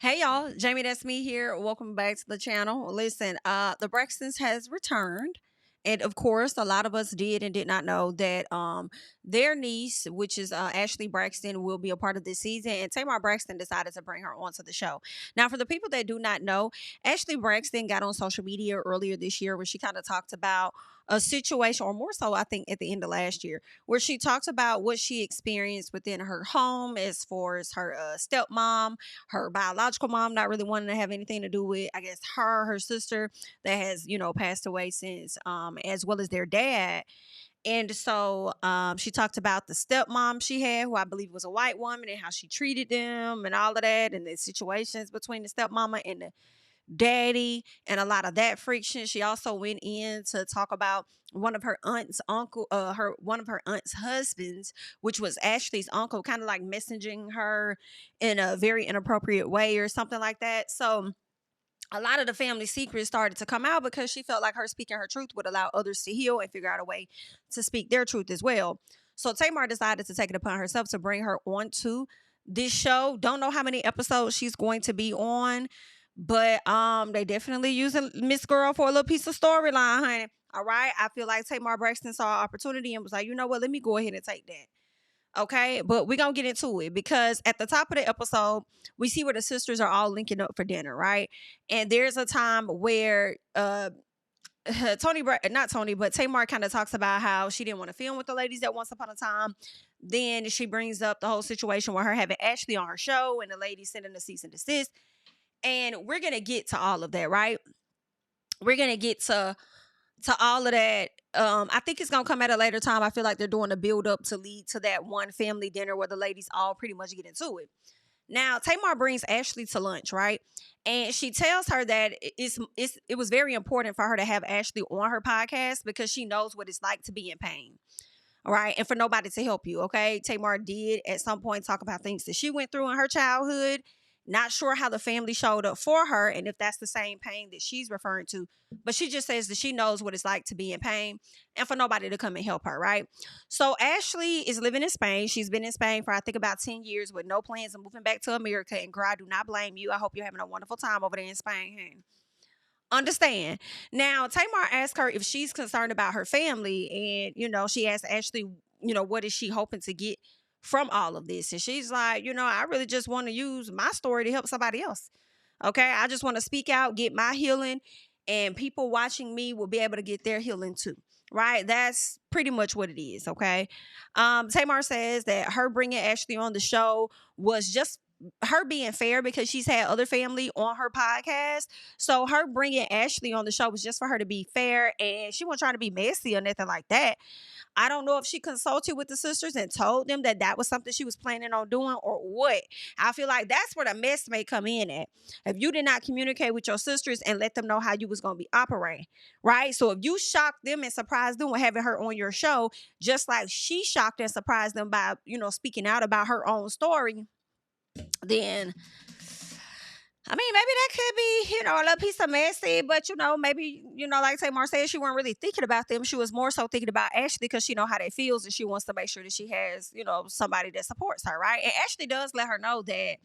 Hey y'all, Jamie, that's me here. Welcome back to the channel. Listen, the Braxtons has returned. And of course, a lot of us did and did not know that their niece, which is Ashley Braxton, will be a part of this season. And Tamar Braxton decided to bring her onto the show. Now, for the people that do not know, Ashley Braxton got on social media earlier this year where she kind of talked about a situation, or more so, I think, at the end of last year, where she talked about what she experienced within her home as far as her stepmom, her biological mom not really wanting to have anything to do with, I guess, her sister that has, passed away since, as well as their dad. And so she talked about the stepmom she had, who I believe was a white woman, and how she treated them and all of that, and the situations between the stepmama and the daddy, and a lot of that friction. She also went in to talk about one of her aunt's uncle, her one of her aunt's husbands, which was Ashley's uncle, kind of like messaging her in a very inappropriate way or something like that. So a lot of the family secrets started to come out because she felt like her speaking her truth would allow others to heal and figure out a way to speak their truth as well. So Tamar decided to take it upon herself to bring her onto this show. Don't know how many episodes she's going to be on, but they definitely using Miss Girl for a little piece of storyline, honey. All right. I feel like Tamar Braxton saw an opportunity and was like, you know what, let me go ahead and take that. Okay, but we're gonna get into it because at the top of the episode, we see where the sisters are all linking up for dinner, right? And there's a time where not Tony, but Tamar kind of talks about how she didn't want to film with the ladies at once upon a time. Then she brings up the whole situation with her having Ashley on her show and the ladies sending a cease and desist. And we're gonna get to all of that, right? We're gonna get to all of that. I think it's gonna come at a later time. I feel like they're doing a build up to lead to that one family dinner where the ladies all pretty much get into it. Now, Tamar brings Ashley to lunch, right? And she tells her that it was very important for her to have Ashley on her podcast because she knows what it's like to be in pain. All right. And for nobody to help you. Okay. Tamar did at some point talk about things that she went through in her childhood. Not sure how the family showed up for her and if that's the same pain that she's referring to. But she just says that she knows what it's like to be in pain and for nobody to come and help her. Right. So Ashley is living in Spain. She's been in Spain for, I think, about 10 years with no plans of moving back to America. And girl, I do not blame you. I hope you're having a wonderful time over there in Spain. Hey, understand. Now, Tamar asked her if she's concerned about her family. And, she asked Ashley, what is she hoping to get from all of this? And she's like, I really just want to use my story to help somebody else. Okay. I just want to speak out, get my healing, and people watching me will be able to get their healing too. Right. That's pretty much what it is. Okay. Tamar says that her bringing Ashley on the show was just her being fair because she's had other family on her podcast. So her bringing Ashley on the show was just for her to be fair, and she wasn't trying to be messy or nothing like that. I don't know if she consulted with the sisters and told them that that was something she was planning on doing or what. I feel like that's where the mess may come in at. If you did not communicate with your sisters and let them know how you was going to be operating, right? So if you shocked them and surprised them with having her on your show, just like she shocked and surprised them by, speaking out about her own story, then I mean, maybe that could be, a little piece of messy, but maybe, like Tamar said, she wasn't really thinking about them. She was more so thinking about Ashley because she know how that feels and she wants to make sure that she has, somebody that supports her, right? And Ashley does let her know that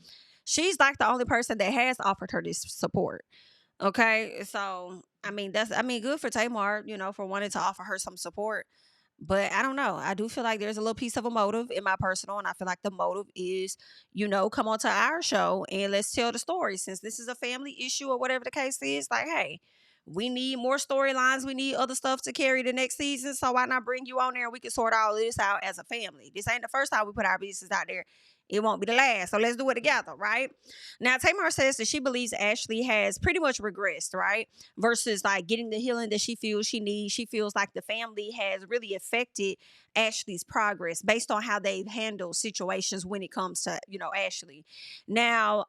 she's like the only person that has offered her this support. Okay. So good for Tamar, for wanting to offer her some support. But I don't know. I do feel like there's a little piece of a motive in my personal, and I feel like the motive is, come on to our show and let's tell the story. Since this is a family issue or whatever the case is, like, hey, we need more storylines. We need other stuff to carry the next season. So why not bring you on there and we can sort all this out as a family? This ain't the first time we put our business out there. It won't be the last. So let's do it together, right? Now, Tamar says that she believes Ashley has pretty much regressed, right? Versus like getting the healing that she feels she needs. She feels like the family has really affected Ashley's progress based on how they've handled situations when it comes to, Ashley. Now,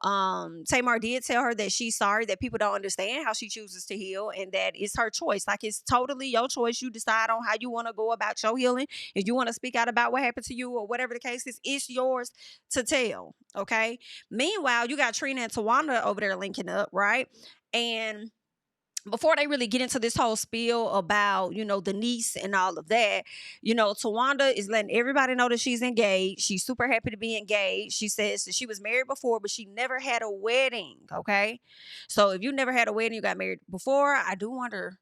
Tamar did tell her that she's sorry that people don't understand how she chooses to heal and that it's her choice. Like, it's totally your choice. You decide on how you want to go about your healing. If you want to speak out about what happened to you or whatever the case is, it's yours to tell. Okay. Meanwhile, you got Trina and Tawanda over there linking up, right? And before they really get into this whole spiel about, the niece and all of that, Tawanda is letting everybody know that she's engaged. She's super happy to be engaged. She says that she was married before, but she never had a wedding. Okay. So if you never had a wedding, you got married before, I do wonder.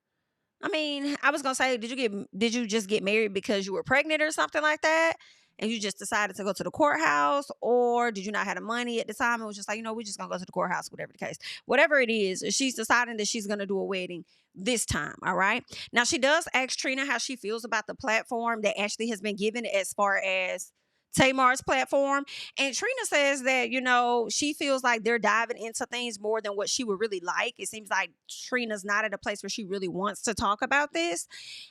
I mean, I was gonna say, did you just get married because you were pregnant or something like that? And you just decided to go to the courthouse, or did you not have the money at the time? It was just like, we're just gonna go to the courthouse, whatever the case. Whatever it is, she's deciding that she's gonna do a wedding this time. All right. Now she does ask Trina how she feels about the platform that Ashley has been given as far as Tamar's platform. And Trina says that, she feels like they're diving into things more than what she would really like. It seems like Trina's not at a place where she really wants to talk about this.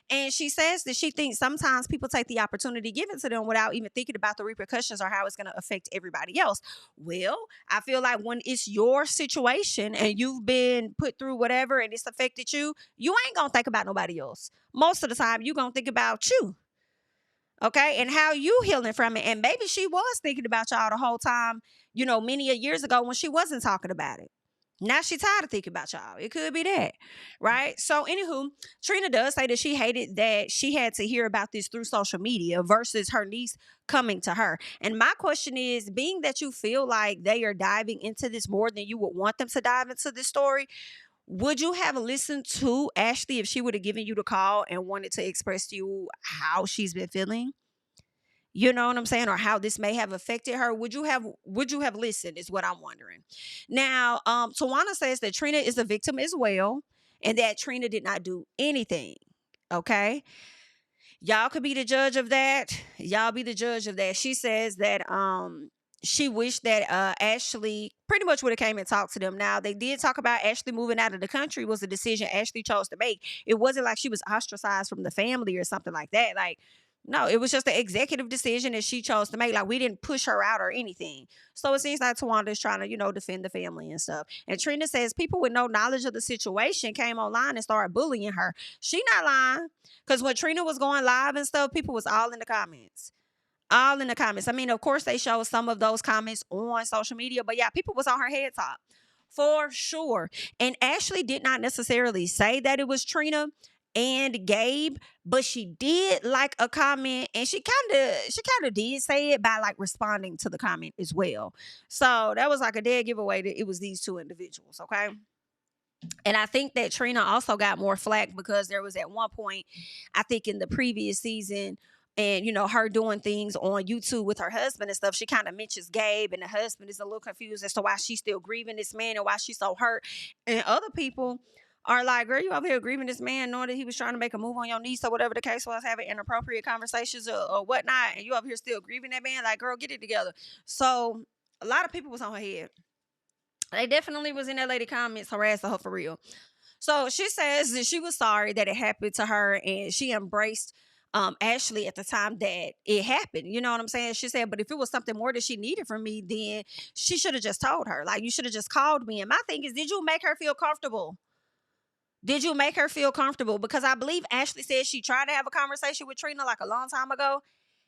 And she says that she thinks sometimes people take the opportunity given to them without even thinking about the repercussions or how it's going to affect everybody else. Well, I feel like when it's your situation and you've been put through whatever and it's affected you, you ain't going to think about nobody else. Most of the time, you're going to think about you. Okay, and how you healing from it. And maybe she was thinking about y'all the whole time, many a years ago when she wasn't talking about it. Now she tired of thinking about y'all. It could be that, right? So, anywho, Trina does say that she hated that she had to hear about this through social media versus her niece coming to her. And my question is, being that you feel like they are diving into this more than you would want them to dive into this story, would you have listened to Ashley if she would have given you the call and wanted to express to you how she's been feeling? You know what I'm saying? Or how this may have affected her? Would you have listened is what I'm wondering. Now, Tawana says that Trina is a victim as well, and that Trina did not do anything. Okay. Y'all could be the judge of that. Y'all be the judge of that. She says that she wished that Ashley pretty much would have came and talked to them. Now, they did talk about Ashley moving out of the country was a decision Ashley chose to make. It wasn't like she was ostracized from the family or something like that. Like, no, it was just an executive decision that she chose to make. Like, we didn't push her out or anything. So it seems like Tawanda is trying to, defend the family and stuff. And Trina says people with no knowledge of the situation came online and started bullying her. She not lying. Because when Trina was going live and stuff, people was all in the comments. All in the comments. I mean, of course, they showed some of those comments on social media, but yeah, people was on her head top for sure. And Ashley did not necessarily say that it was Trina and Gabe, but she did like a comment, and she kind of did say it by like responding to the comment as well. So that was like a dead giveaway that it was these two individuals. Okay. And I think that Trina also got more flack because there was at one point, I think in the previous season, and her doing things on YouTube with her husband and stuff, she kind of mentions Gabe, and the husband is a little confused as to why she's still grieving this man and why she's so hurt. And other people are like, girl, you over here grieving this man knowing that he was trying to make a move on your niece or whatever the case was, having inappropriate conversations or whatnot, and you over here still grieving that man. Like, girl, get it together. So a lot of people was on her head. They definitely was in that lady comments harassing her for real. So she says that she was sorry that it happened to her, and she embraced Ashley at the time that it happened. You know what I'm saying? She said, but if it was something more that she needed from me, then she should have just told her. Like, you should have just called me. And my thing is, did you make her feel comfortable? Did you make her feel comfortable? Because I believe Ashley said she tried to have a conversation with Trina like a long time ago.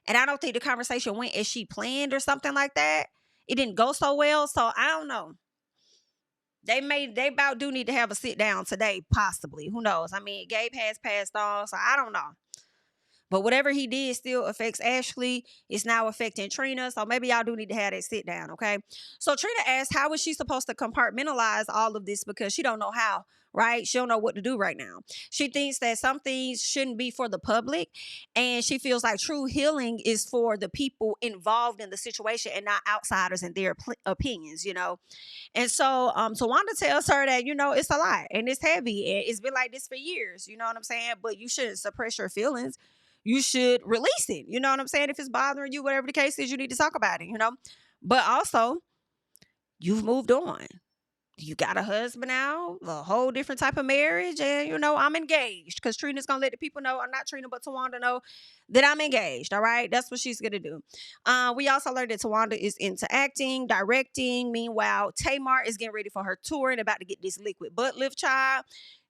And I don't think the conversation went as she planned or something like that. It didn't go so well. So I don't know. They about do need to have a sit down today, possibly. Who knows? I mean, Gabe has passed on, so I don't know. But whatever he did still affects Ashley. It's now affecting Trina. So maybe y'all do need to have that sit down, okay? So Trina asked, how is she supposed to compartmentalize all of this? Because she don't know how, right? She don't know what to do right now. She thinks that some things shouldn't be for the public. And she feels like true healing is for the people involved in the situation and not outsiders and their opinions, And so Tawanda tells her that, it's a lot and it's heavy. And it's been like this for years. You know what I'm saying? But you shouldn't suppress your feelings. You should release it. You know what I'm saying? If it's bothering you, whatever the case is, you need to talk about it, But also, you've moved on. You got a husband now, a whole different type of marriage. And, I'm engaged because Trina's going to let the people know, or not Trina, but Tawanda know that I'm engaged. All right. That's what she's going to do. We also learned that Tawanda is into acting, directing. Meanwhile, Tamar is getting ready for her tour and about to get this liquid butt lift child.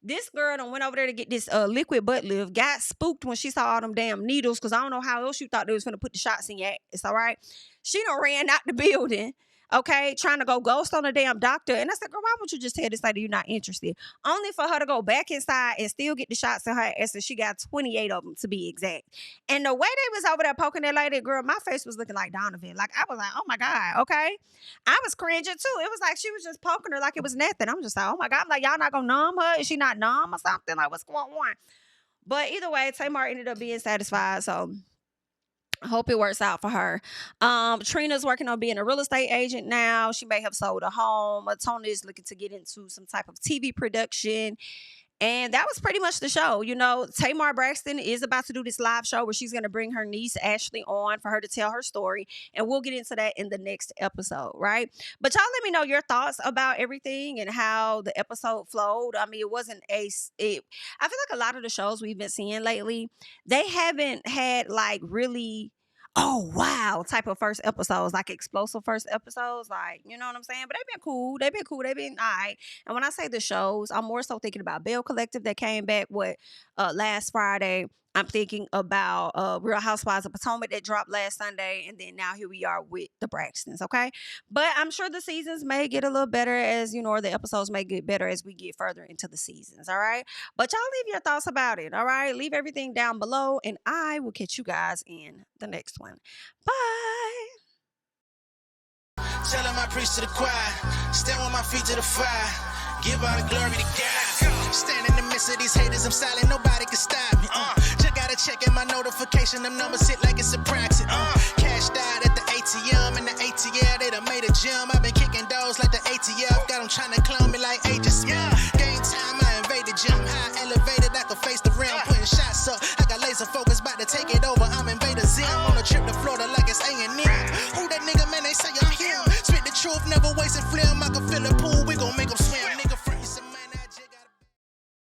This girl done went over there to get this liquid butt lift, got spooked when she saw all them damn needles, because I don't know how else you thought they was going to put the shots in your ass, all right? She done ran out the building. okay, trying to go ghost on a damn doctor. And I said, girl, why would you just tell this lady you're not interested? Only for her to go back inside and still get the shots in her ass. And she got 28 of them to be exact. And the way they was over there poking that lady, girl, my face was looking like Donovan. Like, I was like, oh my God, okay. I was cringing too. It was like she was just poking her like it was nothing. I'm just like, oh my God. I'm like, y'all not gonna numb her? Is she not numb or something? Like, what's going on? But either way, Tamar ended up being satisfied. So I hope it works out for her. Trina's working on being a real estate agent now. She may have sold a home. Tony is looking to get into some type of TV production. And that was pretty much the show. You know, Tamar Braxton is about to do this live show where she's going to bring her niece, Ashley, on for her to tell her story. And we'll get into that in the next episode, right? But y'all let me know your thoughts about everything and how the episode flowed. I mean, it wasn't I feel like a lot of the shows we've been seeing lately, they haven't had like really, oh wow type of first episodes, like explosive first episodes, like, you know what I'm saying? But they've been cool, they've been all right. And when I say the shows, I'm more so thinking about Bell Collective that came back last Friday. I'm thinking about Real Housewives of Potomac that dropped last Sunday, and then now here we are with the Braxtons, okay? But I'm sure the seasons may get a little better as, you know, or the episodes may get better as we get further into the seasons, all right? But y'all leave your thoughts about it, all right? Leave everything down below, and I will catch you guys in the next one. Bye! Tell him I preach to the choir. Stand with my feet to the fire. Give all the glory to God. Stand in the midst of these haters, I'm silent, nobody can stop me. Just gotta check in my notification, them numbers hit like it's a proxy. Cashed out at the ATM.